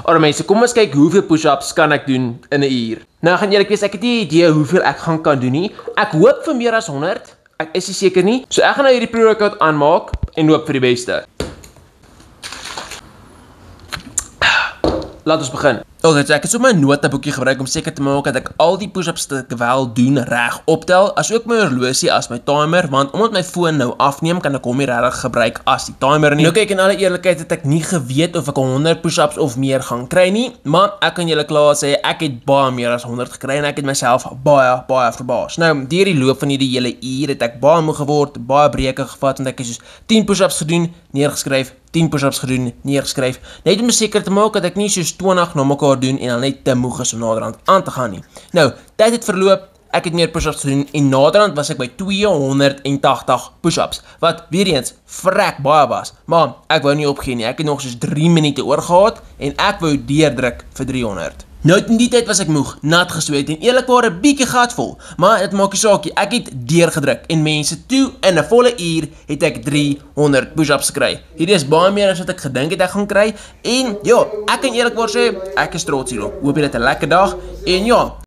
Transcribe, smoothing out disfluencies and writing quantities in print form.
Alright mense, kom ons kyk hoeveel push-ups kan ek doen in 'n uur. Nou gaan julle wees, ek het nie idee hoeveel ek gaan kan doen nie. Ek hoop vir meer as 100. Ek is nie seker nie. So ek gaan nou hierdie pre-workout aanmaak en hoop vir die beste. Laat ons begin. Okay, so ek het so my notaboekie gebruik om seker te maak dat ek al die push-ups wat ek wel doen reg optel, asook my horlosie as my timer, want omdat my foon nou afneem, kan ek hom nie regtig gebruik as die timer nie. Nou kyk, in alle eerlikheid het ek nie geweet of ek 100 push-ups of meer gaan kry nie, maar ek kan julle klaar sê, ek het baie meer as 100 gekry en ek het myself baie verbaas. Nou, deur die loop van hierdie hele uur het ek baie moeg geword, baie breuke gevat, want ek het soos 10 push-ups gedoen, neergeskryf, 10 push-ups gedoen, neergeskryf, net om seker te maak dat ek nie soos 20 na mekaar doen en dan net te moeg is om naderhand aan te gaan nie. Nou, tyd het verloop, ek het meer push-ups gedoen en naderhand was ek by 280 push-ups, wat weer eens vrek baie was, maar ek wou nie opgee nie, ek het nog soos 3 minute oorgehad en ek wou deurdruk vir 300. Nou in die tyd was ek moeg, nat gesweet en eerlikwaar 'n bietjie gatvol, maar dit maak nie saakie, ek het deurgedruk en mense toe in 'n volle uur het ek 300 push-ups gekry. Hierdie is baie meer as wat ek gedink het ek gaan kry en ja, ek kan eerlikwaar sê, ek is trots hierop. Hoop jy het 'n lekker dag en ja,